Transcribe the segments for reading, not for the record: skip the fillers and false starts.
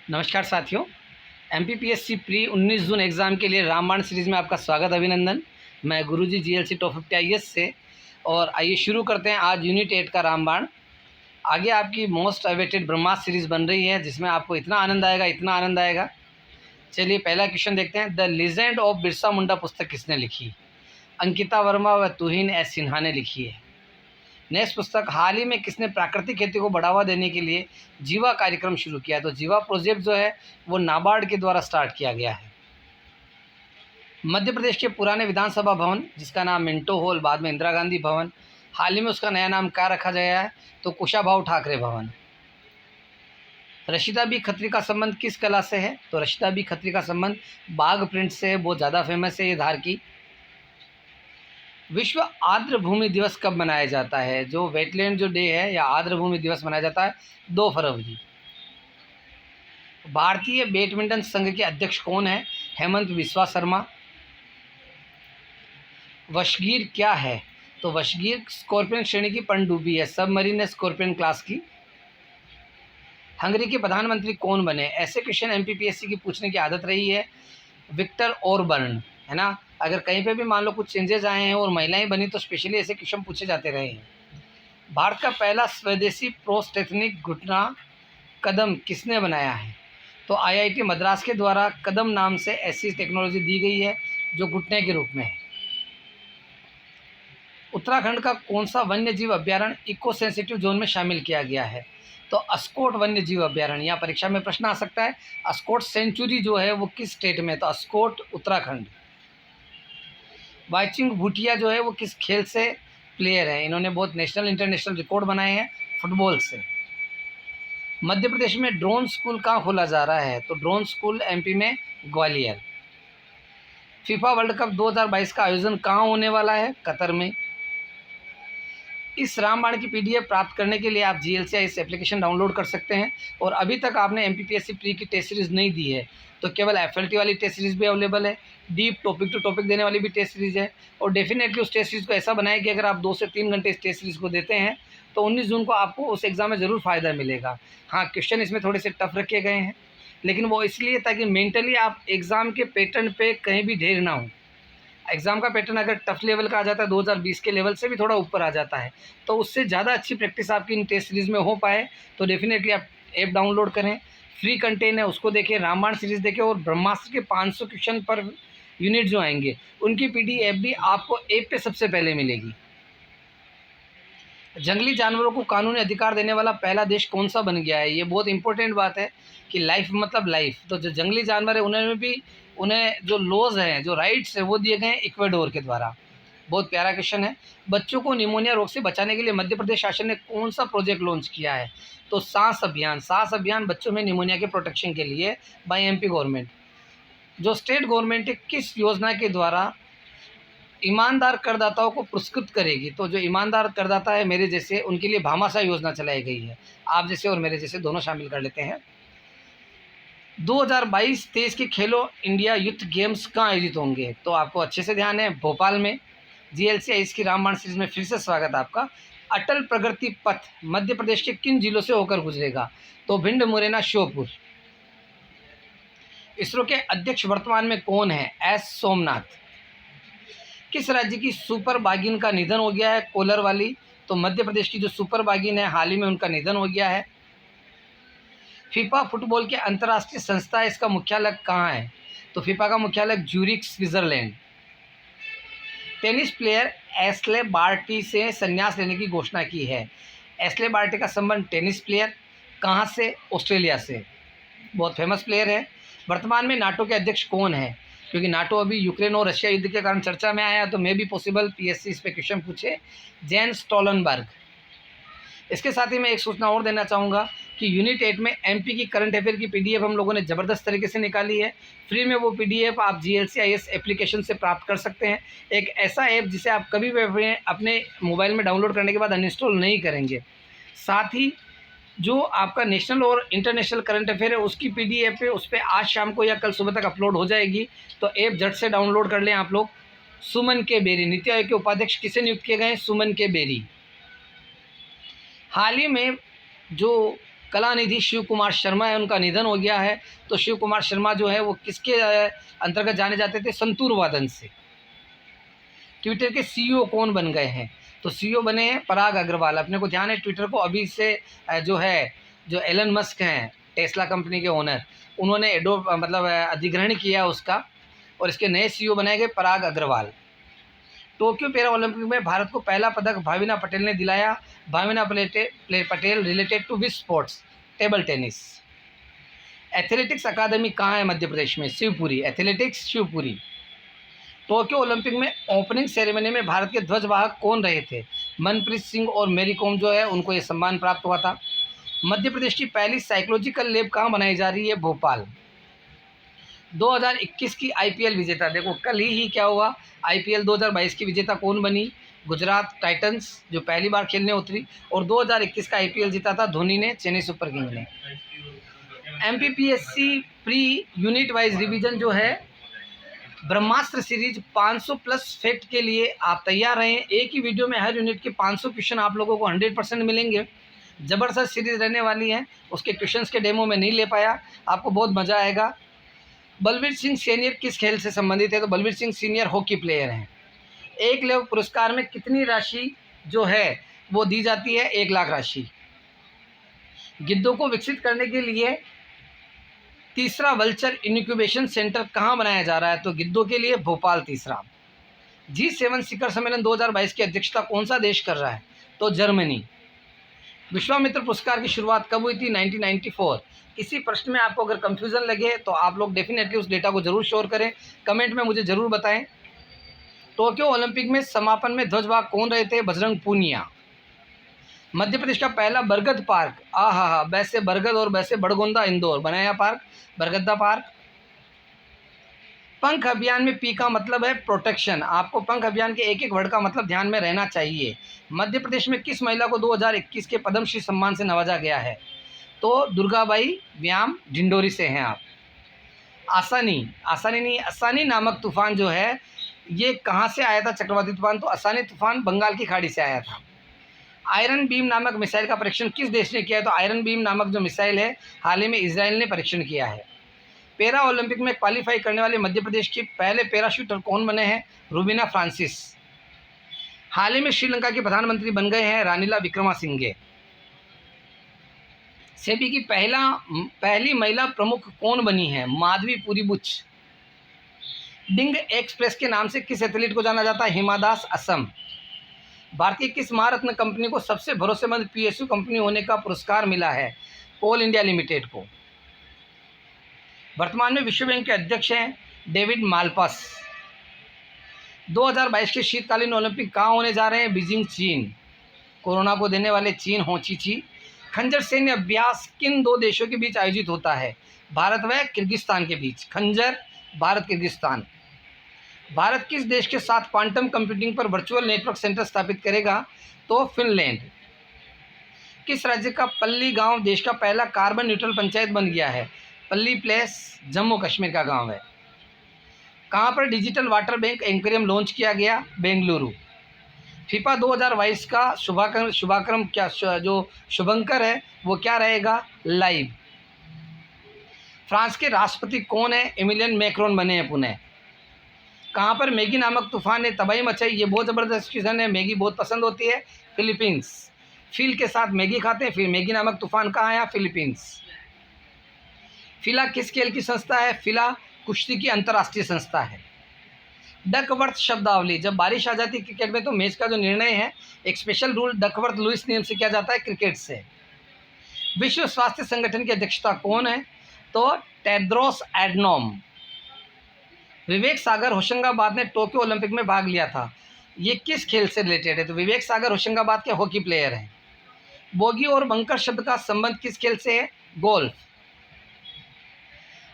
नमस्कार साथियों। MPPSC pre 19 जून exam के लिए रामबाण सीरीज़ में आपका स्वागत, अभिनंदन। मैं गुरुजी जीएलसी टॉप 50 आईएएस से। और आइए शुरू करते हैं आज यूनिट 8 का रामबाण। आगे आपकी मोस्ट अवेटेड ब्रह्मास्त्र सीरीज़ बन रही है, जिसमें आपको इतना आनंद आएगा। चलिए पहला क्वेश्चन देखते हैं। The legend of Birsa Munda पुस्तक किसने लिखी? अंकिता वर्मा व तुहिन एस सिन्हा ने लिखी है। नेक्स्ट पुस्तक, हाल ही में किसने प्राकृतिक खेती को बढ़ावा देने के लिए जीवा कार्यक्रम शुरू किया? तो जीवा प्रोजेक्ट जो है वो नाबार्ड के द्वारा स्टार्ट किया गया है। मध्य प्रदेश के पुराने विधानसभा भवन, जिसका नाम मिंटो हॉल, बाद में इंदिरा गांधी भवन, हाल ही में उसका नया नाम क्या रखा गया है? तो कुशाभाऊ ठाकरे भवन। रशीदा बी खत्री का संबंध किस कला से है? तो रशीदा बी खत्री का संबंध बाघ प्रिंट से है, बहुत ज़्यादा फेमस है ये धार की। विश्व आर्द्र भूमि दिवस कब मनाया जाता है? जो वेटलैंड जो डे है या आर्द्र भूमि दिवस मनाया जाता है 2 फरवरी। भारतीय बैडमिंटन संघ के अध्यक्ष कौन है? हेमंत बिस्वा शर्मा। वशगीर क्या है? तो वशगीर स्कॉर्पियन श्रेणी की पनडुब्बी है, सबमरीन है स्कॉर्पियन क्लास की। हंगरी के प्रधानमंत्री कौन बने? ऐसे क्वेश्चन एमपीपीएससी की पूछने की आदत रही है। विक्टर ओरबर्न, है ना। अगर कहीं पे भी मान लो कुछ चेंजेस आए हैं और महिलाएं बनी तो स्पेशली ऐसे क्वेश्चन पूछे जाते रहे हैं। भारत का पहला स्वदेशी प्रोस्थेटिक घुटना कदम किसने बनाया है? तो आईआईटी मद्रास के द्वारा कदम नाम से ऐसी टेक्नोलॉजी दी गई है जो घुटने के रूप में है। उत्तराखंड का कौन सा वन्य जीव अभ्यारण्य इको सेंसिटिव जोन में शामिल किया गया है? तो अस्कोट वन्य जीव अभ्यारण्य। यहाँ परीक्षा में प्रश्न आ सकता है, अस्कोट सेंचुरी जो है वो किस स्टेट में? तो अस्कोट उत्तराखंड। बाइचिंग भूटिया जो है वो किस खेल से प्लेयर है? इन्होंने बहुत नेशनल इंटरनेशनल रिकॉर्ड बनाए हैं फुटबॉल से। मध्य प्रदेश में ड्रोन स्कूल कहाँ खोला जा रहा है? तो ड्रोन स्कूल एमपी में ग्वालियर। फीफा वर्ल्ड कप 2022 का आयोजन कहाँ होने वाला है? कतर में। इस रामबाण की पीडीएफ प्राप्त करने के लिए आप जीएलसी इस एप्लीकेशन डाउनलोड कर सकते हैं। और अभी तक आपने एमपीपीएससी प्री की टेस्ट सीरीज़ नहीं दी है तो केवल एफएलटी वाली टेस्ट सीरीज़ भी अवेलेबल है, डीप टॉपिक टू टॉपिक देने वाली भी टेस्ट सीरीज़ है। और डेफिनेटली उस टेस्ट सीरीज़ को ऐसा बनाए कि अगर आप 2 से 3 घंटे इस टेस्ट सीरीज़ को देते हैं तो 19 जून को आपको उस एग्ज़ाम में ज़रूर फ़ायदा मिलेगा। हाँ, क्वेश्चन इसमें थोड़े से टफ रखे गए हैं, लेकिन वो इसलिए ताकि मेंटली आप एग्ज़ाम के पैटर्न पे कहीं भी ढेर ना हो। एग्ज़ाम का पैटर्न अगर टफ लेवल का आ जाता है, 2020 के लेवल से भी थोड़ा ऊपर आ जाता है, तो उससे ज़्यादा अच्छी प्रैक्टिस आपकी इन टेस्ट सीरीज़ में हो पाए तो डेफिनेटली आप ऐप डाउनलोड करें। फ्री कंटेंट है, उसको देखें, रामबाण सीरीज़ देखें। और ब्रह्मास्त्र के 500 क्वेश्चन पर यूनिट जो आएंगे उनकी पीडीएफ भी आपको ऐप पे सबसे पहले मिलेगी। जंगली जानवरों को कानूनी अधिकार देने वाला पहला देश कौन सा बन गया है? ये बहुत इंपॉर्टेंट बात है कि लाइफ मतलब लाइफ, तो जो जंगली जानवर है उन्हें भी जो लॉज हैं, जो राइट्स हैं वो दिए गए हैं इक्वाडोर के द्वारा। बहुत प्यारा क्वेश्चन है। बच्चों को निमोनिया रोग से बचाने के लिए मध्य प्रदेश शासन ने कौन सा प्रोजेक्ट लॉन्च किया है? तो सांस अभियान। सांस अभियान बच्चों में निमोनिया के प्रोटेक्शन के लिए बाय एमपी गवर्नमेंट। जो स्टेट गवर्नमेंट है किस योजना के द्वारा ईमानदार करदाताओं को पुरस्कृत करेगी? तो जो ईमानदार करदाता है मेरे जैसे, उनके लिए भामाशाह योजना चलाई गई है। आप जैसे और मेरे जैसे दोनों शामिल कर लेते हैं। 2022-23 के खेलो इंडिया यूथ गेम्स कहाँ आयोजित होंगे? तो आपको अच्छे से ध्यान है, भोपाल में। जीएलसी इसकी रामबाण सीरीज में फिर से स्वागत है आपका। अटल प्रगति पथ मध्य प्रदेश के किन जिलों से होकर गुजरेगा? तो भिंड, मुरैना, श्योपुर। इसरो के अध्यक्ष वर्तमान में कौन है? एस सोमनाथ। किस राज्य की सुपर बागिन का निधन हो गया है? कोलर वाली। तो मध्य प्रदेश की जो सुपर बागिन है हाल ही में उनका निधन हो गया है। फीफा फुटबॉल की अंतर्राष्ट्रीय संस्था है, इसका मुख्यालय कहाँ है? तो फीफा का मुख्यालय Zurich, Switzerland. Tennis player Ashleigh Barty से संन्यास लेने की घोषणा की है। एशले बार्टी का संबंध टेनिस प्लेयर कहाँ से? ऑस्ट्रेलिया से। बहुत फेमस प्लेयर है। वर्तमान में नाटो के अध्यक्ष कौन है? क्योंकि नाटो अभी यूक्रेन और रशिया युद्ध के कारण चर्चा में आया तो मे भी पॉसिबल पीएससी इस पे क्वेश्चन पूछे, जेन्स स्टोलनबर्ग। इसके साथ ही मैं एक सूचना और देना चाहूँगा कि यूनिट 8 में एमपी की करंट अफेयर की पीडीएफ हम लोगों ने ज़बरदस्त तरीके से निकाली है। फ्री में वो पीडीएफ आप जीएलसी आईएएस एप्लीकेशन से प्राप्त कर सकते हैं। एक ऐसा ऐप जिसे आप कभी भी अपने मोबाइल में डाउनलोड करने के बाद अनइंस्टॉल नहीं करेंगे। साथ ही जो आपका नेशनल और इंटरनेशनल करंट अफेयर है उसकी पीडीएफ है, उस पर आज शाम को या कल सुबह तक अपलोड हो जाएगी, तो ऐप झट से डाउनलोड कर लें आप लोग। सुमन के बेरी नीति आयोग के उपाध्यक्ष किसे नियुक्त किए गए हैं? सुमन के बेरी। हाल ही में जो कलानिधि शिव कुमार शर्मा है, उनका निधन हो गया है। तो शिव कुमार शर्मा जो है वो किसके अंतर्गत जाने जाते थे? संतूर वादन से। ट्विटर के सीईओ कौन बन गए हैं? तो सीईओ बने हैं पराग अग्रवाल। अपने को ध्यान है ट्विटर को अभी से जो एलन मस्क हैं टेस्ला कंपनी के ओनर, उन्होंने अधिग्रहण किया उसका, और इसके नए सीईओ बनाए गए Parag Agrawal. Tokyo para Olympic में भारत को पहला पदक भाविना पटेल ने दिलाया। Bhavina Patel related to which sports? Table tennis. Athletics अकादमी कहाँ है मध्य प्रदेश में? Shivpuri. Athletics Shivpuri. Tokyo Olympic में ओपनिंग सेरेमनी में भारत के ध्वजवाहक कौन रहे थे? मनप्रीत सिंह और मेरी कॉम जो है उनको ये सम्मान प्राप्त हुआ था। मध्य प्रदेश की पहली साइकोलॉजिकल लैब कहाँ बनाई जा रही है? भोपाल। 2021 की आईपीएल विजेता, देखो कल ही क्या हुआ, आईपीएल 2022 की विजेता कौन बनी? गुजरात टाइटंस, जो पहली बार खेलने उतरी, और 2021 का आईपीएल जीता था धोनी ने, चेन्नई सुपर किंग ने। MPPSC pre unit wise revision जो है ब्रह्मास्त्र सीरीज 500 प्लस फैक्ट के लिए आप तैयार रहें। एक ही वीडियो में हर यूनिट के 500 क्वेश्चन आप लोगों को 100% मिलेंगे। ज़बरदस्त सीरीज रहने वाली है। उसके क्वेश्चंस के डेमो में नहीं ले पाया, आपको बहुत मज़ा आएगा। बलवीर सिंह सीनियर किस खेल से संबंधित है? तो Balbir Singh senior hockey player हैं। एक लेव पुरस्कार में कितनी राशि जो है वो दी जाती है? 1 लाख राशि। गिद्धों को विकसित करने के लिए तीसरा वल्चर इनक्यूबेशन सेंटर कहाँ बनाया जा रहा है? तो गिद्धों के लिए भोपाल तीसरा। G7 शिखर सम्मेलन 2022 की अध्यक्षता कौन सा देश कर रहा है? तो जर्मनी। विश्वामित्र पुरस्कार की शुरुआत कब हुई थी? 1994। किसी प्रश्न में आपको अगर कंफ्यूजन लगे तो आप लोग डेफिनेटली उस डेटा को जरूर शेयर करें, कमेंट में मुझे ज़रूर बताएं। टोक्यो ओलंपिक में समापन में ध्वजवाहक कौन रहे थे? बजरंग पूनिया। मध्य प्रदेश का पहला बरगद पार्क, वैसे बरगद और वैसे बड़गोंदा इंदौर बनाया पार्क, बरगद्दा पार्क। पंख अभियान में पी का मतलब है प्रोटेक्शन। आपको पंख अभियान के एक एक वर्ड का मतलब ध्यान में रहना चाहिए। मध्य प्रदेश में किस महिला को 2021 के पद्मश्री सम्मान से नवाजा गया है? तो दुर्गाबाई व्याम ढिंडोरी से हैं आप। आसानी नामक तूफान जो है ये कहाँ से आया था? चक्रवाती तूफान। तो आसानी तूफान बंगाल की खाड़ी से आया था। आयरन बीम नामक मिसाइल का परीक्षण किस देश ने किया है? तो आयरन बीम नामक जो मिसाइल है हाल ही में इजराइल ने परीक्षण किया है। पैरा ओलंपिक में क्वालिफाई करने वाले मध्य प्रदेश के पहले पैराशूटर कौन बने हैं? रूबीना फ्रांसिस। हाल ही में श्रीलंका के प्रधानमंत्री बन गए हैं रानिला विक्रमासिंघे। सेबी की पहली महिला प्रमुख कौन बनी है? माधवी पुरी बुच। डिंग एक्सप्रेस के नाम से किस एथलीट को जाना जाता है? हिमा दास, असम। भारतीय किस महारत्न कंपनी को सबसे भरोसेमंद पीएसयू कंपनी होने का पुरस्कार मिला है? कोल इंडिया लिमिटेड को। वर्तमान में विश्व बैंक के अध्यक्ष हैं डेविड मालपास। 2022 के शीतकालीन ओलंपिक कहाँ होने जा रहे हैं? बीजिंग, चीन। कोरोना को देने वाले चीन होची। खंजर सैन्य अभ्यास किन 2 देशों के बीच आयोजित होता है? भारत व किर्गिस्तान के बीच। खंजर भारत किर्गिस्तान। भारत किस देश के साथ क्वांटम कंप्यूटिंग पर वर्चुअल नेटवर्क सेंटर स्थापित करेगा? तो फिनलैंड। किस राज्य का पल्ली गांव देश का पहला कार्बन न्यूट्रल पंचायत बन गया है? पल्ली प्लेस जम्मू कश्मीर का गांव है। कहां पर digital water bank aquarium launch किया गया? बेंगलुरु। फीफा 2022 का शुभाक्रम क्या, जो शुभंकर है वो क्या रहेगा? लाइव। फ्रांस के राष्ट्रपति कौन है? एमिलियन मैक्रोन बने हैं पुनः। कहाँ पर मैगी नामक तूफान ने तबाही मचाई? ये बहुत ज़बरदस्त क्वेश्चन है, मैगी बहुत पसंद होती है। फिलीपींस। फील के साथ मैगी खाते हैं, फिर मैगी नामक तूफान कहाँ आया? फिलीपींस। फिला किस खेल की संस्था है? फिला कुश्ती की अंतर्राष्ट्रीय संस्था है। डकवर्थ शब्दावली, जब बारिश आ जाती है क्रिकेट में तो मैच का जो निर्णय है एक स्पेशल रूल डकवर्थ लुईस नियम से किया जाता है क्रिकेट से। विश्व स्वास्थ्य संगठन की अध्यक्षता कौन है? तो टेड्रोस एडनॉम। विवेक सागर होशंगाबाद ने टोक्यो ओलंपिक में भाग लिया था, ये किस खेल से रिलेटेड है? तो विवेक सागर होशंगाबाद के हॉकी प्लेयर हैं। बोगी और बंकर शब्द का संबंध किस खेल से है? गोल्फ।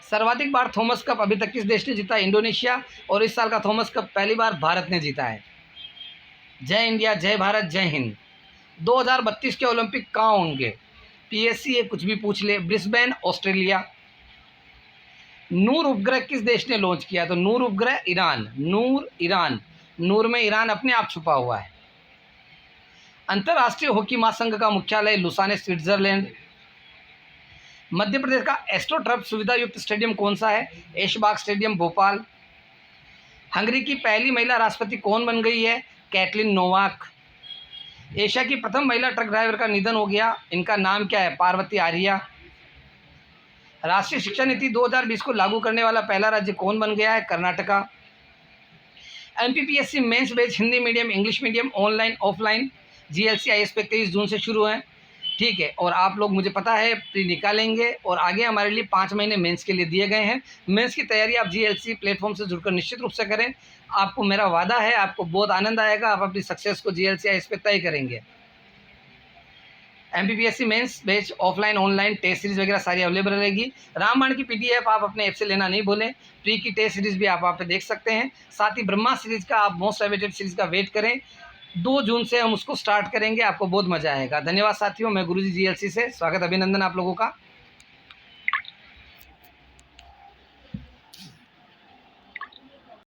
सर्वाधिक बार थॉमस कप अभी तक किस देश ने जीता? इंडोनेशिया। और इस साल का थॉमस कप पहली बार भारत ने जीता है। जय इंडिया, जय भारत, जय हिंद। 2032 के ओलंपिक कहाँ होंगे? पीएससी ये कुछ भी पूछ ले। Brisbane, Australia. नूर उपग्रह किस देश ने लॉन्च किया? तो नूर उपग्रह ईरान। ईरान। नूर में ईरान अपने आप छुपा हुआ है। अंतर्राष्ट्रीय हॉकी महासंघ का मुख्यालय लुसाने, स्विट्जरलैंड। मध्य प्रदेश का एस्ट्रोटर्फ सुविधा युक्त स्टेडियम कौन सा है? ऐशबाग स्टेडियम भोपाल। हंगरी की पहली महिला राष्ट्रपति कौन बन गई है? Katalin Novak. एशिया की प्रथम महिला ट्रक ड्राइवर का निधन हो गया, इनका नाम क्या है? पार्वती आर्या। राष्ट्रीय शिक्षा नीति 2020 को लागू करने वाला पहला राज्य कौन बन गया है? Karnataka. MPPSC mains batch Hindi medium, English medium, online offline, GLC IAS पे 23 जून से शुरू है। ठीक है, और आप लोग मुझे पता है प्री निकालेंगे और आगे हमारे लिए 5 महीने मेंस के लिए दिए गए हैं। मेंस की तैयारी आप जीएलसी प्लेटफॉर्म से जुड़कर निश्चित रूप से करें। आपको मेरा वादा है, आपको बहुत आनंद आएगा, आप अपनी सक्सेस को जीएलसी आईएएस पे तय करेंगे। MPPSC mains batch offline online test series वगैरह सारी अवेलेबल रहेगी। रामायण की पीडीएफ आप अपने ऐप से लेना नहीं भूलें। प्री की टेस्ट सीरीज भी आप पे देख सकते हैं। साथ ही ब्रह्मा सीरीज का आप मोस्ट अवेटेड सीरीज का वेट करें। 2 जून से हम उसको स्टार्ट करेंगे, आपको बहुत मजा आएगा। धन्यवाद साथियों, मैं गुरुजी जीएलसी से स्वागत अभिनंदन आप लोगों का।